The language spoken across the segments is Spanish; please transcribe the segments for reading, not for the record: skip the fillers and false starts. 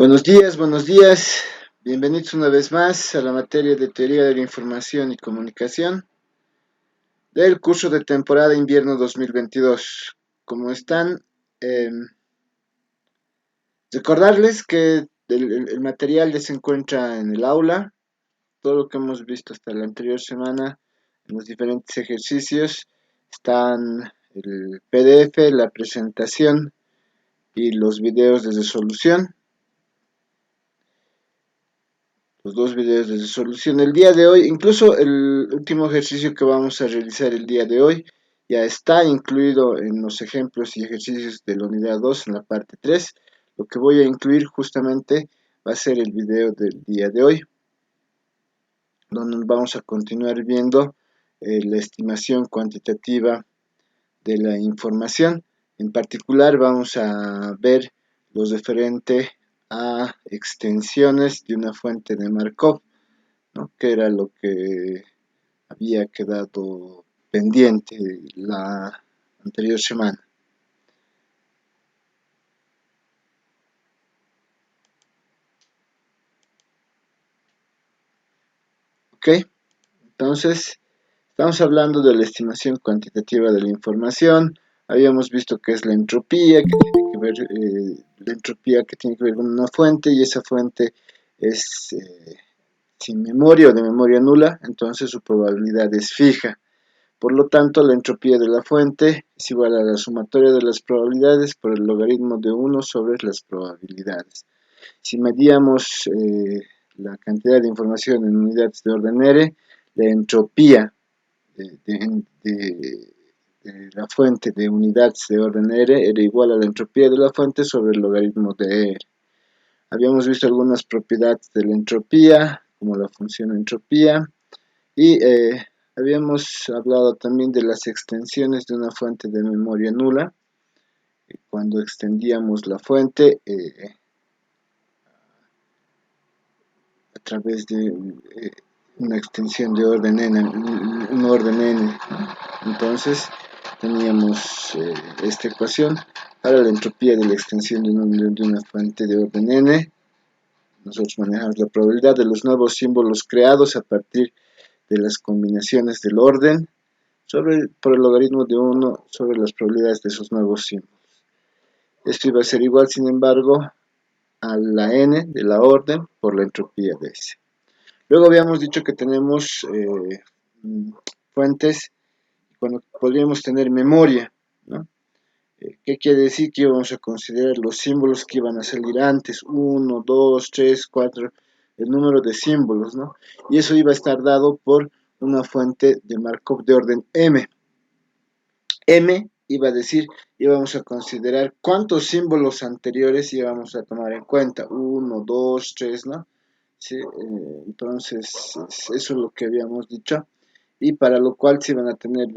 Buenos días. Bienvenidos una vez más a la materia de Teoría de la Información y Comunicación del curso de temporada invierno 2022. ¿Cómo están? Eh, Recordarles que el material ya se encuentra en el aula. Todo lo que hemos visto hasta la anterior semana en los diferentes ejercicios están el PDF, la presentación y los videos de resolución. Los dos videos de resolución. El día de hoy, incluso el último ejercicio que vamos a realizar el día de hoy, ya está incluido en los ejemplos y ejercicios de la unidad 2 en la parte 3. Lo que voy a incluir justamente va a ser el video del día de hoy, donde vamos a continuar viendo la estimación cuantitativa de la información. En particular vamos a ver los referente a extensiones de una fuente de Markov, ¿no? Que era lo que había quedado pendiente la anterior semana. Ok, entonces estamos hablando de la estimación cuantitativa de la información. Habíamos visto que es la entropía, que tiene que ver, la entropía que tiene que ver con una fuente, y esa fuente es sin memoria o de memoria nula, entonces su probabilidad es fija. Por lo tanto, la entropía de la fuente es igual a la sumatoria de las probabilidades por el logaritmo de 1 sobre las probabilidades. Si medíamos la cantidad de información en unidades de orden R, la entropía de la fuente de unidades de orden R era igual a la entropía de la fuente sobre el logaritmo de R. Habíamos visto algunas propiedades de la entropía, como la función entropía, y habíamos hablado también de las extensiones de una fuente de memoria nula. Cuando extendíamos la fuente a través de una extensión de orden n, un orden n, entonces teníamos esta ecuación para la entropía de la extensión de una fuente de orden n. Nosotros manejamos la probabilidad de los nuevos símbolos creados a partir de las combinaciones del orden por el logaritmo de 1 sobre las probabilidades de esos nuevos símbolos. Esto iba a ser igual, sin embargo, a la n de la orden por la entropía de S. Luego habíamos dicho que tenemos fuentes cuando podríamos tener memoria, ¿no? ¿Qué quiere decir? Que íbamos a considerar los símbolos que iban a salir antes, 1, 2, 3, 4, el número de símbolos, ¿no? Y eso iba a estar dado por una fuente de Markov de orden m. M iba a decir, íbamos a considerar cuántos símbolos anteriores íbamos a tomar en cuenta, 1, 2, 3, ¿no? Sí, entonces, eso es lo que habíamos dicho, y para lo cual se van a tener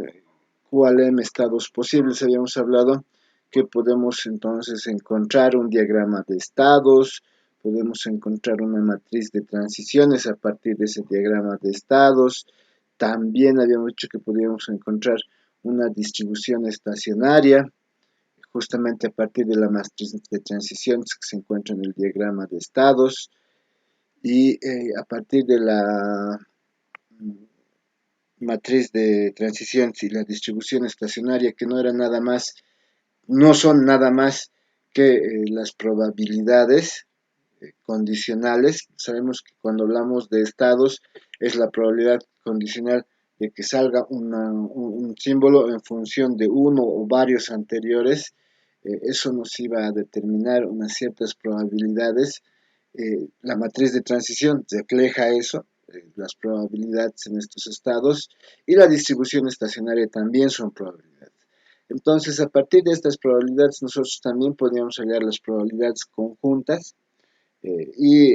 QLM estados posibles. Habíamos hablado que podemos entonces encontrar un diagrama de estados, podemos encontrar una matriz de transiciones a partir de ese diagrama de estados. También habíamos dicho que podíamos encontrar una distribución estacionaria, justamente a partir de la matriz de transiciones que se encuentra en el diagrama de estados, y a partir de la matriz de transiciones y la distribución estacionaria, que no son nada más que las probabilidades condicionales. Sabemos que cuando hablamos de estados es la probabilidad condicional de que salga un símbolo en función de uno o varios anteriores. Eso nos iba a determinar unas ciertas probabilidades. La matriz de transición refleja eso, las probabilidades en estos estados, y la distribución estacionaria también son probabilidades. Entonces, a partir de estas probabilidades, nosotros también podríamos hallar las probabilidades conjuntas y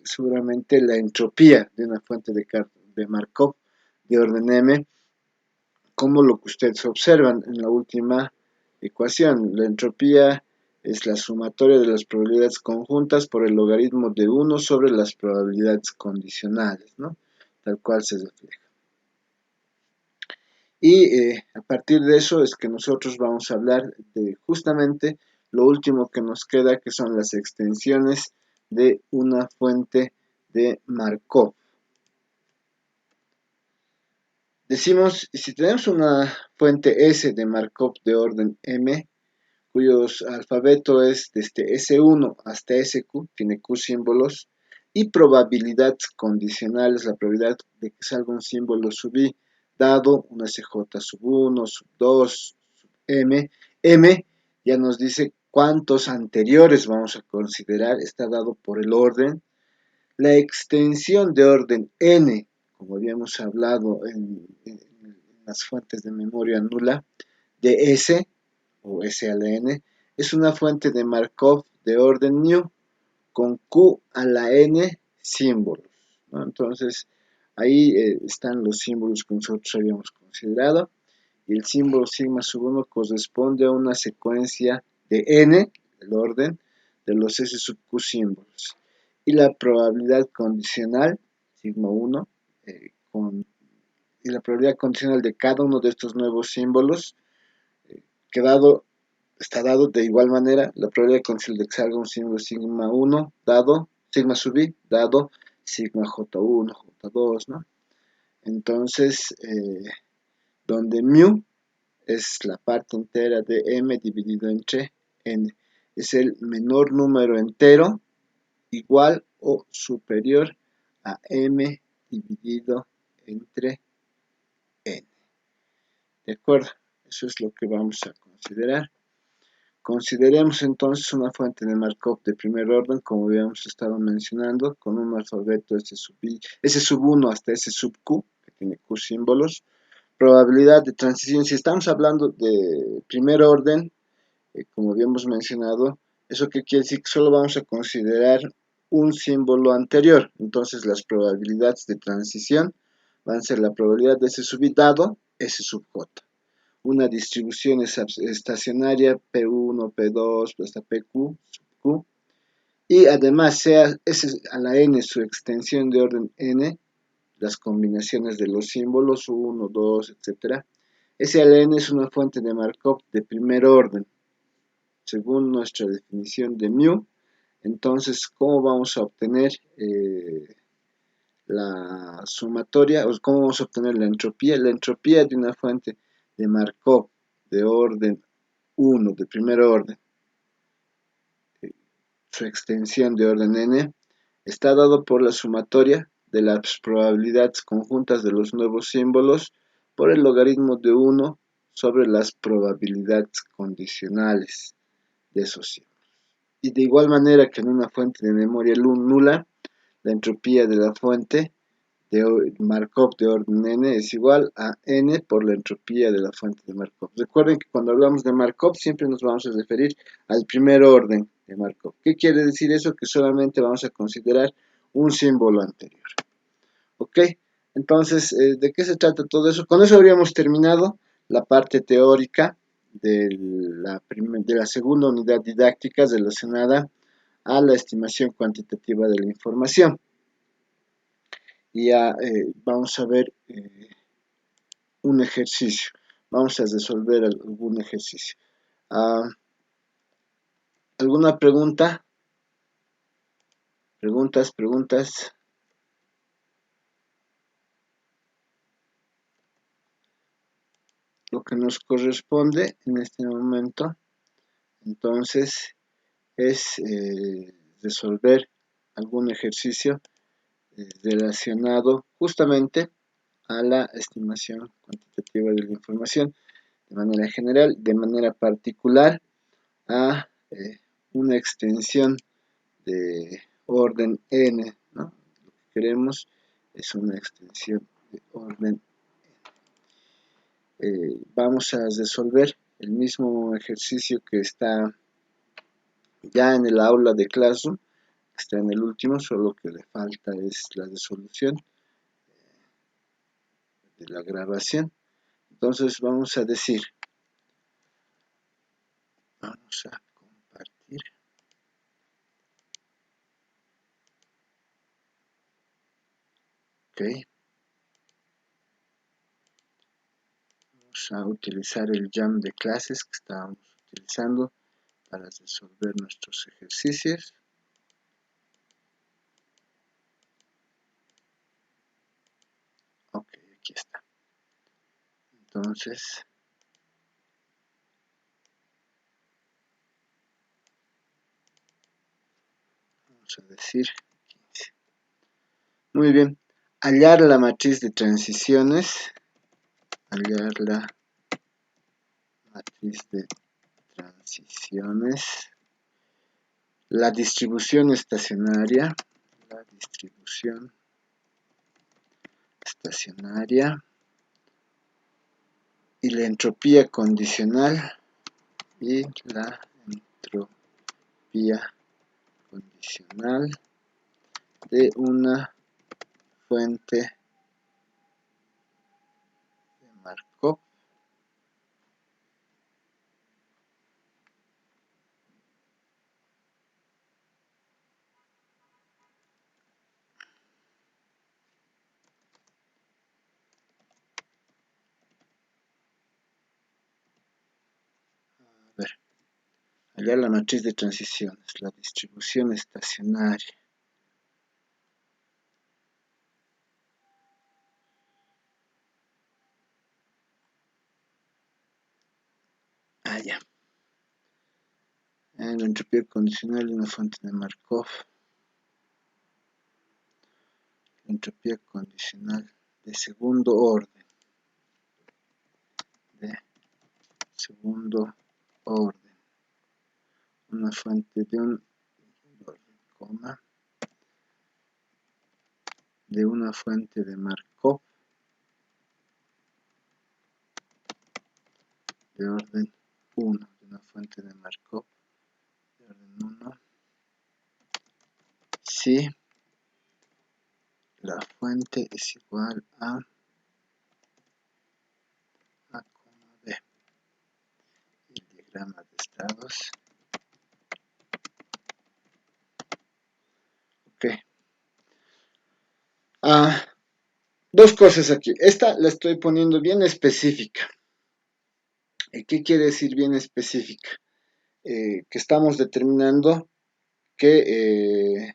seguramente la entropía de una fuente de Markov de orden m, como lo que ustedes observan en la última ecuación. La entropía es la sumatoria de las probabilidades conjuntas por el logaritmo de 1 sobre las probabilidades condicionales, ¿no? Tal cual se refleja. Y a partir de eso es que nosotros vamos a hablar de justamente lo último que nos queda, que son las extensiones de una fuente de Markov. Decimos, si tenemos una fuente S de Markov de orden M, cuyos alfabeto es desde S1 hasta SQ, tiene Q símbolos, y probabilidades condicionales, la probabilidad de que salga un símbolo sub I, dado una SJ sub 1, sub 2, sub M ya nos dice cuántos anteriores vamos a considerar, está dado por el orden. La extensión de orden N, como habíamos hablado en las fuentes de memoria nula, de S, o S a la N, es una fuente de Markov de orden new con Q a la N símbolos, ¿no? Entonces, ahí están los símbolos que nosotros habíamos considerado, y el símbolo sigma sub 1 corresponde a una secuencia de N, el orden, de los S sub Q símbolos. Y la probabilidad condicional, sigma 1, y la probabilidad condicional de cada uno de estos nuevos símbolos, que está dado de igual manera, la probabilidad condicional de que salga un símbolo sigma 1, dado, sigma sub i, dado sigma j1, j2, ¿no? Entonces, donde mu es la parte entera de m dividido entre n, es el menor número entero igual o superior a m dividido entre n. ¿De acuerdo? Eso es lo que vamos a considerar. Consideremos entonces una fuente de Markov de primer orden, como habíamos estado mencionando, con un alfabeto S sub 1 hasta S sub Q, que tiene Q símbolos. Probabilidad de transición, si estamos hablando de primer orden, como habíamos mencionado, ¿eso qué quiere decir? Que solo vamos a considerar un símbolo anterior. Entonces las probabilidades de transición van a ser la probabilidad de S sub I dado S sub J. Una distribución estacionaria P1, P2, hasta PQ, sub Q, y además sea S a la N su extensión de orden N, las combinaciones de los símbolos 1, 2, etc. S a la N es una fuente de Markov de primer orden, según nuestra definición de mu. Entonces, ¿cómo vamos a obtener la sumatoria? ¿O cómo vamos a obtener la entropía? La entropía de una fuente de Markov de orden 1, de primer orden, su extensión de orden n, está dado por la sumatoria de las probabilidades conjuntas de los nuevos símbolos por el logaritmo de 1 sobre las probabilidades condicionales de esos símbolos. Y de igual manera que en una fuente de memoria nula, la entropía de la fuente de Markov de orden n es igual a n por la entropía de la fuente de Markov. Recuerden que cuando hablamos de Markov siempre nos vamos a referir al primer orden de Markov. ¿Qué quiere decir eso? Que solamente vamos a considerar un símbolo anterior. ¿Ok? Entonces, ¿de qué se trata todo eso? Con eso habríamos terminado la parte teórica de la segunda unidad didáctica relacionada a la estimación cuantitativa de la información. Y ya vamos a ver un ejercicio. Vamos a resolver algún ejercicio. ¿Alguna pregunta? Preguntas. Lo que nos corresponde en este momento, entonces, es resolver algún ejercicio relacionado justamente a la estimación cuantitativa de la información de manera general, de manera particular a una extensión de orden n, ¿no? Lo que queremos es una extensión de orden vamos a resolver el mismo ejercicio que está ya en el aula de Classroom, que está en el último, solo que le falta es la resolución de la grabación. Entonces vamos a decir, vamos a compartir. Ok. Vamos a utilizar el jam de clases que estábamos utilizando para resolver nuestros ejercicios. aquí está. Entonces, vamos a decir 15. Muy bien. Hallar la matriz de transiciones. Hallar la matriz de transiciones. La distribución estacionaria. La distribución estacionaria. Y la entropía condicional. Y la entropía condicional de una fuente de Markov. A ver, hallar la matriz de transiciones, la distribución estacionaria. Ya. La entropía condicional de una fuente de Markov. La entropía condicional de segundo orden. De segundo orden. Una fuente de un orden, coma, de una fuente de Markov de orden 1, de una fuente de Markov de orden 1, si la fuente es igual a A, B. El diagrama de estados. Ok. Dos cosas aquí. Esta la estoy poniendo bien específica. ¿Qué quiere decir bien específica? Que estamos determinando que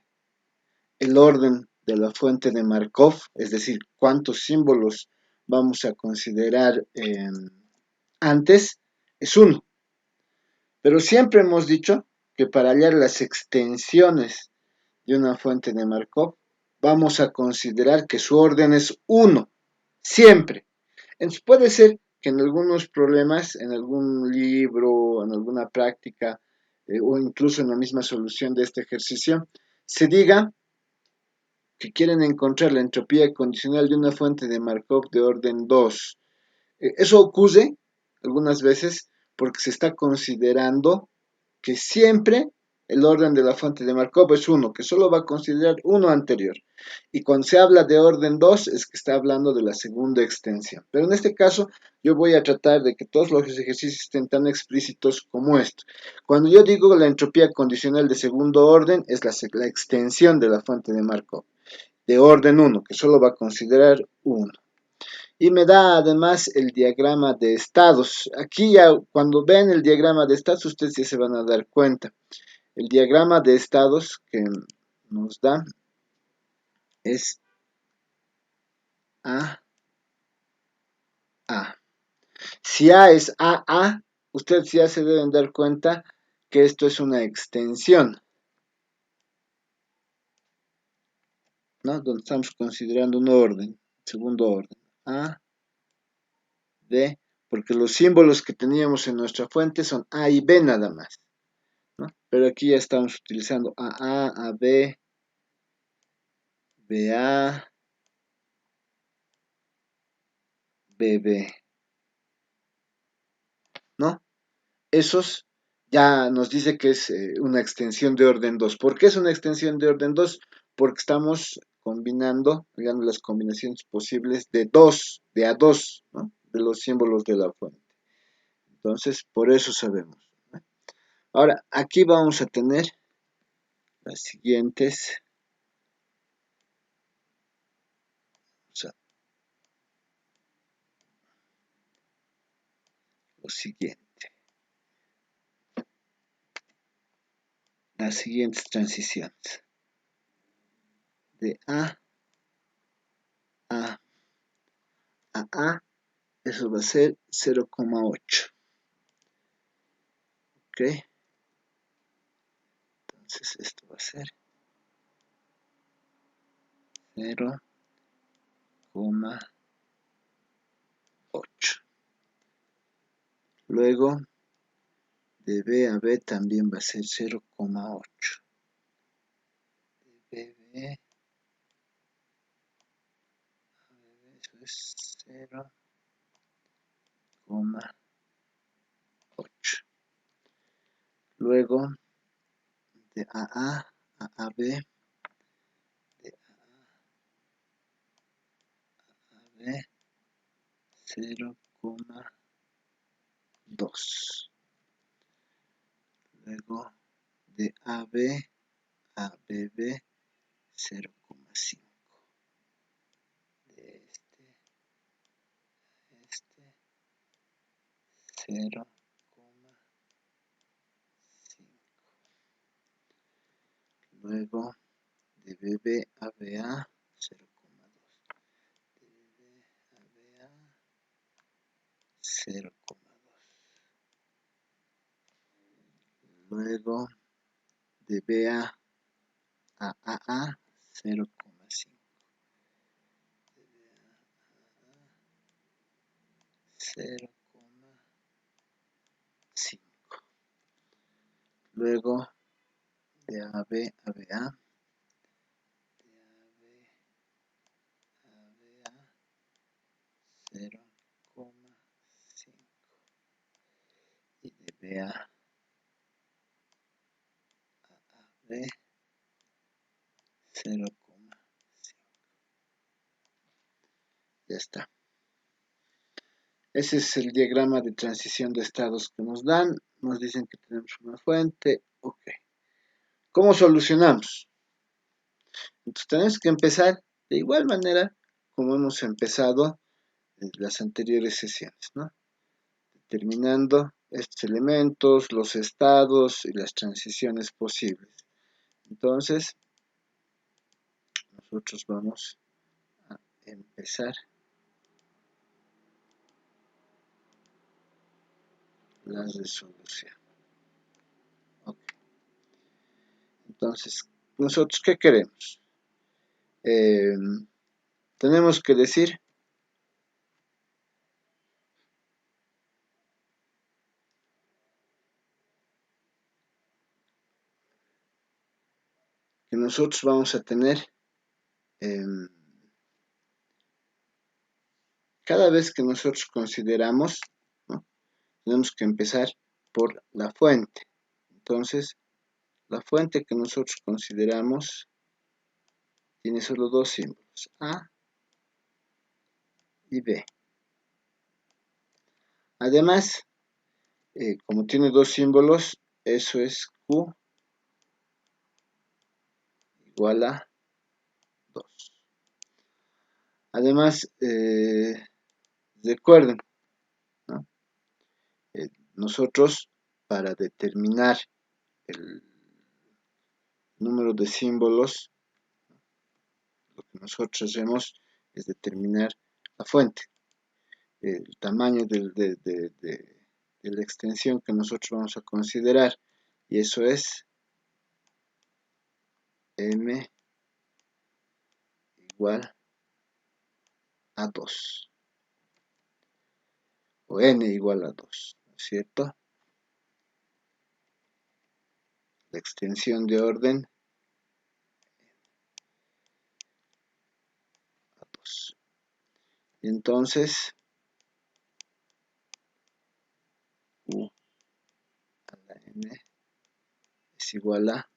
el orden de la fuente de Markov, es decir, cuántos símbolos vamos a considerar antes, es 1. Pero siempre hemos dicho que para hallar las extensiones de una fuente de Markov, vamos a considerar que su orden es 1, siempre. Entonces puede ser que en algunos problemas, en algún libro, en alguna práctica, o incluso en la misma solución de este ejercicio, se diga que quieren encontrar la entropía condicional de una fuente de Markov de orden 2. Eso ocurre algunas veces porque se está considerando que siempre el orden de la fuente de Markov es 1, que solo va a considerar uno anterior. Y cuando se habla de orden 2 es que está hablando de la segunda extensión. Pero en este caso yo voy a tratar de que todos los ejercicios estén tan explícitos como esto. Cuando yo digo la entropía condicional de segundo orden es la extensión de la fuente de Markov de orden 1, que solo va a considerar 1. Y me da además el diagrama de estados. Aquí ya cuando ven el diagrama de estados ustedes ya se van a dar cuenta. El diagrama de estados que nos da es A, A. Si A es AA, ustedes ya se deben dar cuenta que esto es una extensión, ¿no? Donde estamos considerando un orden, segundo orden. A, B, porque los símbolos que teníamos en nuestra fuente son A y B nada más, ¿no? Pero aquí ya estamos utilizando AA, AB, BA, BB, ¿no? Esos ya nos dice que es una extensión de orden 2. ¿Por qué es una extensión de orden 2? Porque estamos combinando, digamos, las combinaciones posibles de 2, de A2, ¿no? De los símbolos de la fuente. Entonces, por eso sabemos, ¿no? Ahora, aquí vamos a tener las siguientes, o sea, lo siguiente, las siguientes transiciones. De A a AA, eso va a ser 0,8. Ok, entonces esto va a ser 0,8. Luego, de B a B también va a ser 0,8. De B a B, eso es 0,8. Luego, de AA a AB, de AA a B, 0,2. Luego, de AB a BB, 0,5. De este 0,5. Luego, de BB a BA, 0,2. De BB a BA, 0,2. Luego, de BA a AA, 0,5. De BA a AA, 0,5. Luego, de AB a BA, de AB a BA, 0,5. Y de BA a AB, 0,5. Ya está. Ese es el diagrama de transición de estados que nos dan. Nos dicen que tenemos una fuente. Ok. ¿Cómo solucionamos? Entonces tenemos que empezar de igual manera como hemos empezado en las anteriores sesiones, ¿no? Determinando estos elementos, los estados y las transiciones posibles. Entonces, nosotros vamos a empezar la resolución. Okay. Entonces, ¿nosotros qué queremos? Tenemos que decir que nosotros vamos a tener cada vez que nosotros consideramos, ¿no? Tenemos que empezar por la fuente. Entonces, la fuente que nosotros consideramos tiene solo dos símbolos, A y B. Además, como tiene dos símbolos, eso es Q igual a 2. Además, recuerden, ¿no? Nosotros para determinar el número de símbolos, lo que nosotros hacemos es determinar la fuente, el tamaño de la extensión que nosotros vamos a considerar, y eso es m igual a 2, o n igual a 2, ¿no es cierto? La extensión de orden a 2. Y entonces, u a la n es igual a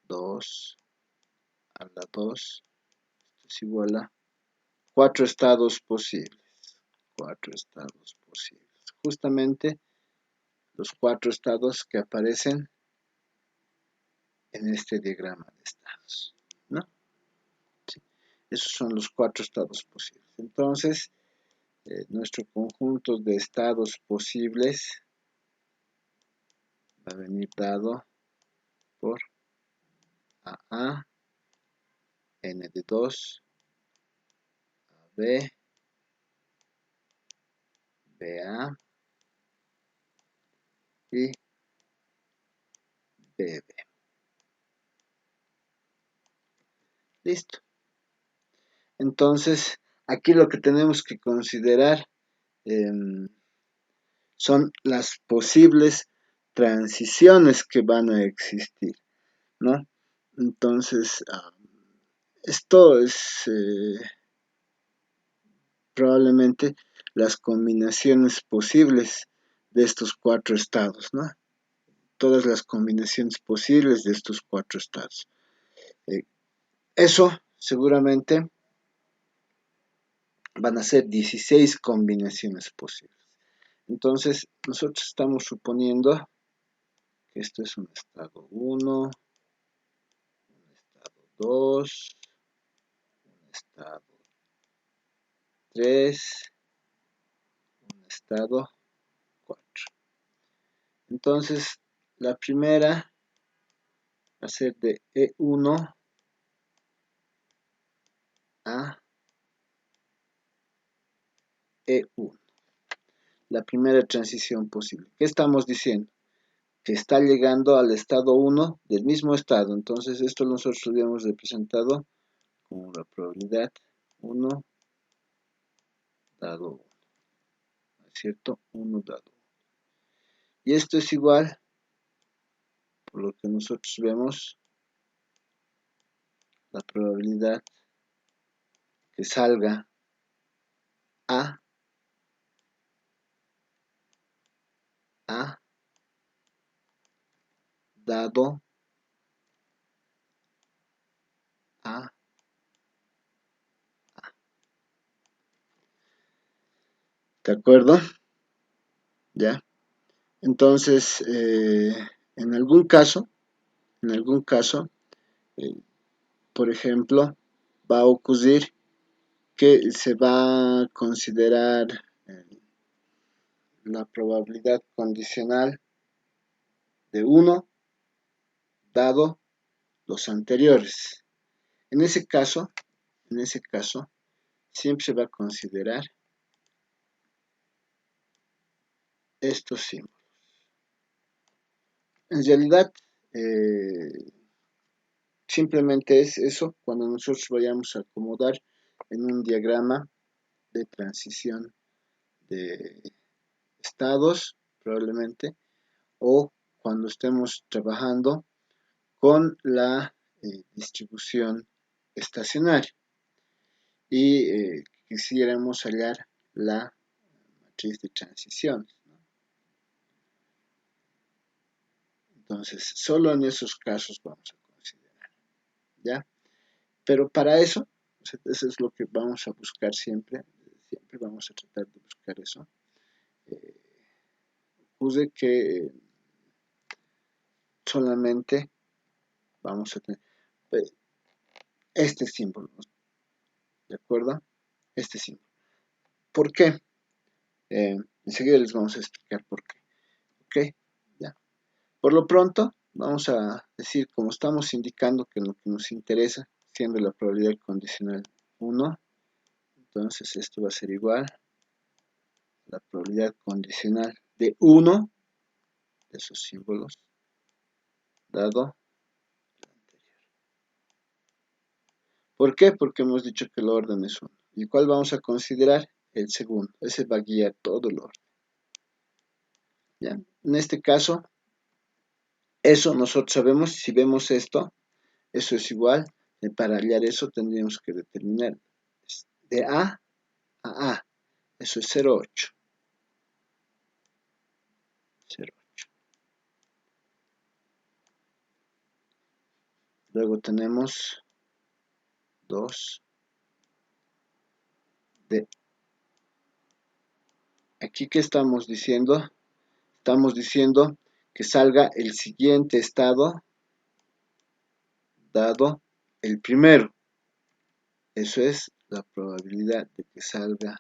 2 a la 2, esto es igual a 4 estados posibles. 4 estados posibles. Justamente los 4 estados que aparecen en este diagrama de estados, ¿no? Sí. Esos son los 4 estados posibles. Entonces, nuestro conjunto de estados posibles va a venir dado por AA, n de 2, B, BA y BB. Listo. Entonces, aquí lo que tenemos que considerar son las posibles transiciones que van a existir, ¿no? Entonces, esto es probablemente las combinaciones posibles de estos cuatro estados, ¿no? Todas las combinaciones posibles de estos cuatro estados. Eso seguramente van a ser 16 combinaciones posibles. Entonces, nosotros estamos suponiendo que esto es un estado 1, un estado 2, un estado 3, un estado 4. Entonces, la primera va a ser de E1 a E1. La primera transición posible. ¿Qué estamos diciendo? Que está llegando al estado 1 del mismo estado. Entonces, esto nosotros lo habíamos representado como la probabilidad 1 dado 1. ¿No es cierto? 1 dado 1. Y esto es igual, por lo que nosotros vemos, la probabilidad que salga A dado A. ¿De acuerdo? ¿Ya? Entonces, en algún caso, eh, por ejemplo, va a ocurrir que se va a considerar la probabilidad condicional de 1 dado los anteriores. En ese caso, siempre se va a considerar estos símbolos. En realidad, simplemente es eso cuando nosotros vayamos a acomodar en un diagrama de transición de estados, probablemente, o cuando estemos trabajando con la distribución estacionaria y quisiéramos hallar la matriz de transiciones, ¿no? Entonces, solo en esos casos vamos a considerar, ¿ya? Pero para eso, eso es lo que vamos a buscar siempre vamos a tratar de buscar eso. Ocurre que solamente vamos a tener este símbolo, ¿de acuerdo? Este símbolo. ¿Por qué? Enseguida les vamos a explicar por qué. ¿Ok? Ya. Por lo pronto, vamos a decir, como estamos indicando que lo que nos interesa, siendo la probabilidad condicional 1, entonces esto va a ser igual a la probabilidad condicional de 1 de esos símbolos dado el anterior. ¿Por qué? Porque hemos dicho que el orden es 1. ¿Y cuál vamos a considerar? El segundo. Ese va a guiar todo el orden. ¿Ya? En este caso, eso nosotros sabemos, si vemos esto, eso es igual. Para hallar eso tendríamos que determinar de A a A. Eso es 0,8. 0,8. Luego tenemos 2 de. Aquí, ¿qué estamos diciendo? Estamos diciendo que salga el siguiente estado dado el primero. Eso es la probabilidad de que salga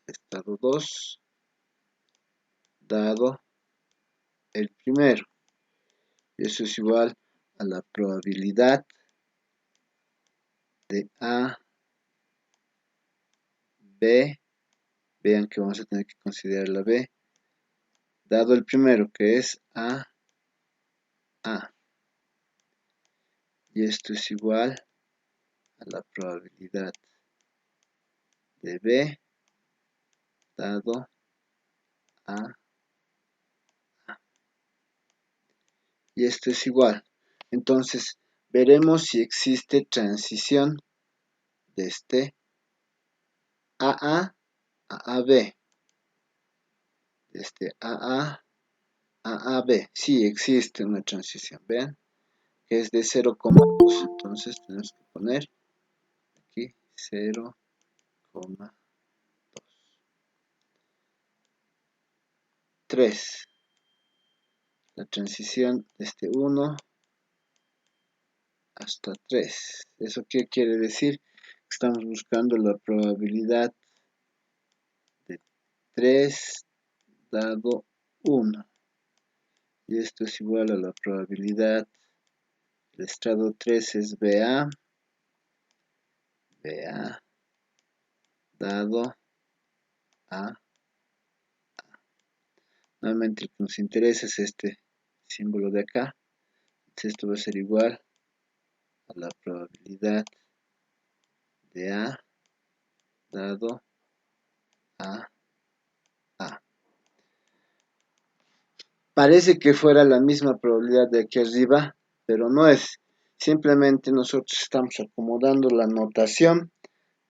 estado 2 dado el primero. Eso es igual a la probabilidad de A B, vean que vamos a tener que considerar la B, dado el primero que es A, y esto es igual a la probabilidad de B dado A, y esto es igual. Entonces, veremos si existe transición desde AA a AB. Desde AA a AB. Sí existe una transición, vean, que es de 0,2. Entonces, tenemos que poner aquí 0,3. La transición desde 1 hasta 3. ¿Eso qué quiere decir? Estamos buscando la probabilidad de 3 dado 1. Y esto es igual a la probabilidad del estrado 3 es BA dado a. Nuevamente lo que nos interesa es este símbolo de acá. Entonces esto va a ser igual a la probabilidad de A dado a. Parece que fuera la misma probabilidad de aquí arriba, pero no es. Simplemente nosotros estamos acomodando la notación